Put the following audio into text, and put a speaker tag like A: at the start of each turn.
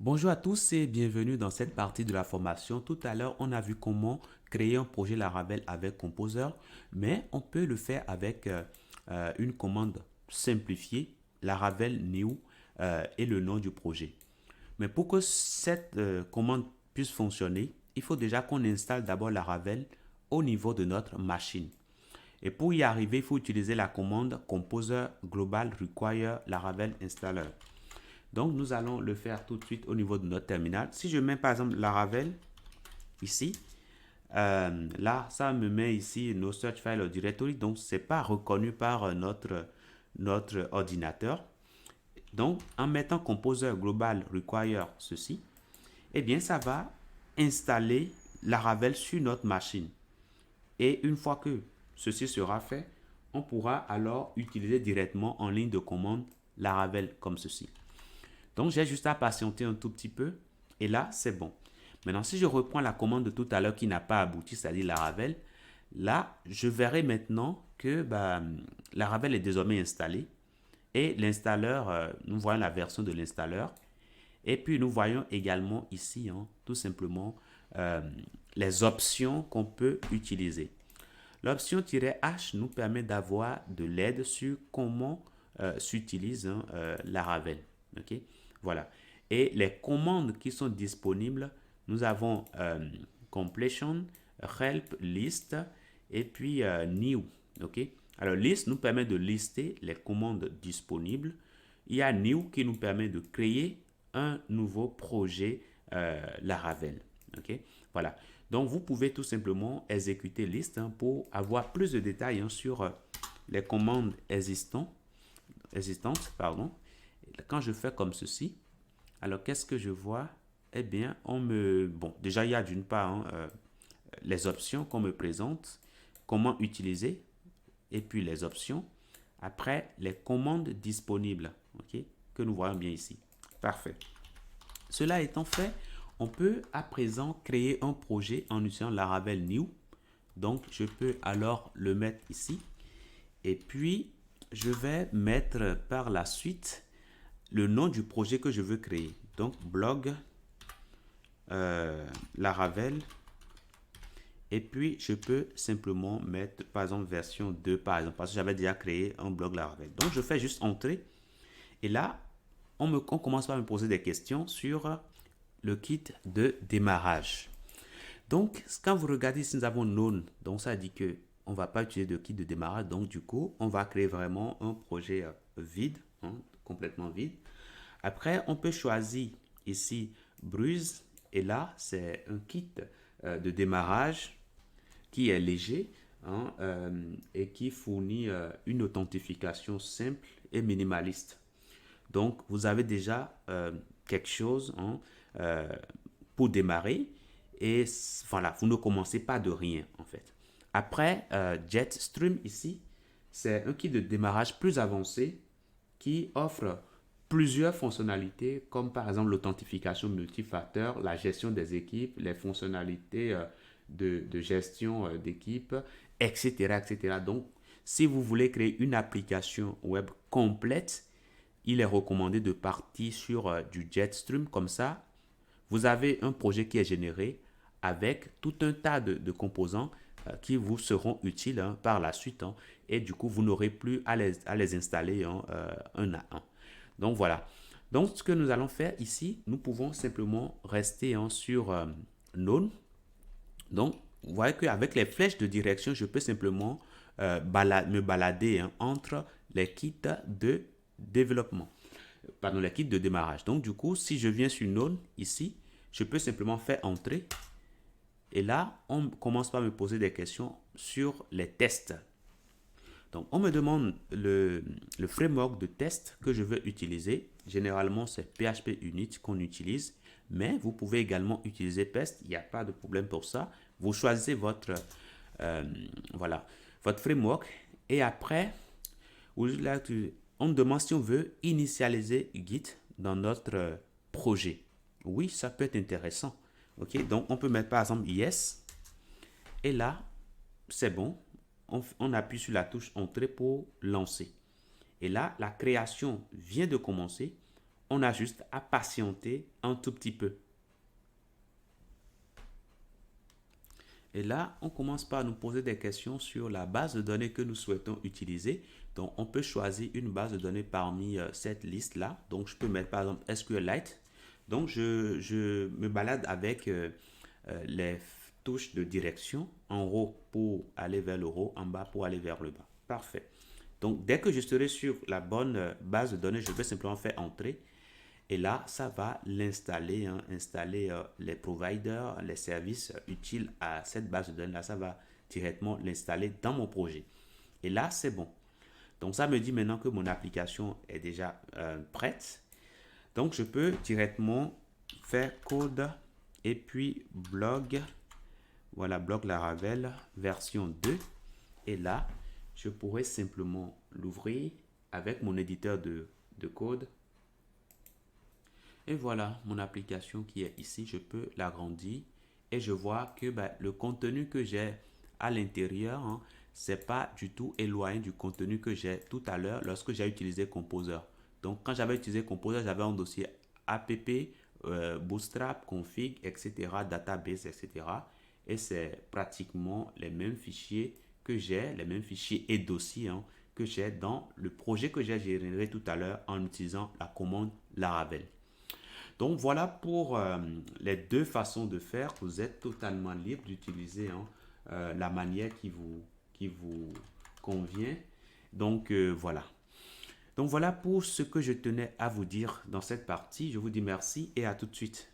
A: Bonjour à tous et bienvenue dans cette partie de la formation. Tout à l'heure, on a vu comment créer un projet Laravel avec Composer, mais on peut le faire avec une commande simplifiée, Laravel new et le nom du projet. Mais pour que cette commande puisse fonctionner, il faut déjà qu'on installe d'abord Laravel au niveau de notre machine. Et pour y arriver, il faut utiliser la commande Composer Global Require Laravel Installer. Donc, nous allons le faire tout de suite au niveau de notre terminal. Si je mets par exemple Laravel ici, là, ça me met ici no search file directory. Donc, ce n'est pas reconnu par notre ordinateur. Donc, en mettant Composer Global Require ceci, eh bien, ça va installer Laravel sur notre machine. Et une fois que ceci sera fait, on pourra alors utiliser directement en ligne de commande Laravel comme ceci. Donc, j'ai juste à patienter un tout petit peu. Et là, c'est bon. Maintenant, si je reprends la commande de tout à l'heure qui n'a pas abouti, c'est-à-dire Laravel, là, je verrai maintenant que Laravel est désormais installé. Et l'installeur, nous voyons la version de l'installeur. Et puis, nous voyons également ici, tout simplement, euh, les options qu'on peut utiliser. L'option "-h" nous permet d'avoir de l'aide sur comment s'utilise Laravel. Ok. Voilà. Et les commandes qui sont disponibles, nous avons completion, help, list et puis new. Ok. Alors list nous permet de lister les commandes disponibles. Il y a new qui nous permet de créer un nouveau projet Laravel. Ok. Voilà. Donc vous pouvez tout simplement exécuter list pour avoir plus de détails sur les commandes existantes. Pardon. Quand je fais comme ceci, alors qu'est-ce que je vois? Eh bien, Bon, déjà, il y a d'une part les options qu'on me présente, comment utiliser, et puis les options. Après, les commandes disponibles, ok, que nous voyons bien ici. Parfait. Cela étant fait, on peut à présent créer un projet en utilisant Laravel New. Donc, je peux alors le mettre ici. Et puis, je vais mettre par la suite le nom du projet que je veux créer. Donc, blog Laravel. Et puis, je peux simplement mettre, par exemple, version 2, par exemple, parce que j'avais déjà créé un blog Laravel. Donc, je fais juste entrer. Et là, on commence par me poser des questions sur le kit de démarrage. Donc, quand vous regardez ici, nous avons None. Donc, ça dit que on ne va pas utiliser de kit de démarrage. Donc, du coup, on va créer vraiment un projet vide, complètement vide. Après, on peut choisir ici Bruise. Et là, c'est un kit de démarrage qui est léger et qui fournit une authentification simple et minimaliste. Donc, vous avez déjà quelque chose pour démarrer et voilà, vous ne commencez pas de rien en fait. Après, Jetstream ici, c'est un kit de démarrage plus avancé qui offre plusieurs fonctionnalités comme par exemple l'authentification multifacteur, la gestion des équipes, les fonctionnalités de gestion d'équipe, etc., etc. Donc, si vous voulez créer une application web complète, il est recommandé de partir sur du Jetstream. Comme ça, vous avez un projet qui est généré avec tout un tas de composants qui vous seront utiles par la suite. Et du coup, vous n'aurez plus à les installer un à un. Donc voilà. Donc ce que nous allons faire ici, nous pouvons simplement rester sur None. Donc, vous voyez qu'avec les flèches de direction, je peux simplement me balader entre les kits de développement, pardon, les kits de démarrage. Donc, du coup, si je viens sur Node ici, je peux simplement faire entrer. Et là, on commence par me poser des questions sur les tests. Donc, on me demande le framework de test que je veux utiliser. Généralement, c'est PHP Unit qu'on utilise, mais vous pouvez également utiliser PEST. Il n'y a pas de problème pour ça. Vous choisissez euh, voilà, votre framework et après, on me demande si on veut initialiser Git dans notre projet. Oui, ça peut être intéressant. Ok, donc on peut mettre par exemple yes et là, c'est bon. On appuie sur la touche entrée pour lancer. Et là, la création vient de commencer. on a juste à patienter un tout petit peu. Et là, on commence par nous poser des questions sur la base de données que nous souhaitons utiliser. Donc, on peut choisir une base de données parmi cette liste-là. Donc, je peux mettre par exemple SQLite. Donc, je me balade avec les touches de direction. En haut pour aller vers le haut, en bas pour aller vers le bas. Parfait. Donc, dès que je serai sur la bonne base de données, je vais simplement faire entrer. Et là, ça va l'installer, hein, installer les providers, les services utiles à cette base de données. Là, ça va directement l'installer dans mon projet. Et là, c'est bon. Donc, ça me dit maintenant que mon application est déjà prête. Donc, je peux directement faire code et puis blog. Voilà, blog Laravel version 2. Et là, je pourrais simplement l'ouvrir avec mon éditeur de code. Et voilà mon application qui est ici. Je peux l'agrandir et je vois que le contenu que j'ai à l'intérieur, hein, c'est pas du tout éloigné du contenu que j'ai tout à l'heure lorsque j'ai utilisé Composer. Donc, quand j'avais utilisé Composer, j'avais un dossier app, bootstrap, config, etc., database, etc. Et c'est pratiquement les mêmes fichiers que j'ai, les mêmes fichiers et dossiers, hein, que j'ai dans le projet que j'ai généré tout à l'heure en utilisant la commande Laravel. Donc voilà pour les deux façons de faire. Vous êtes totalement libre d'utiliser, hein, la manière qui vous convient. Donc voilà. Donc voilà pour ce que je tenais à vous dire dans cette partie. Je vous dis merci et à tout de suite.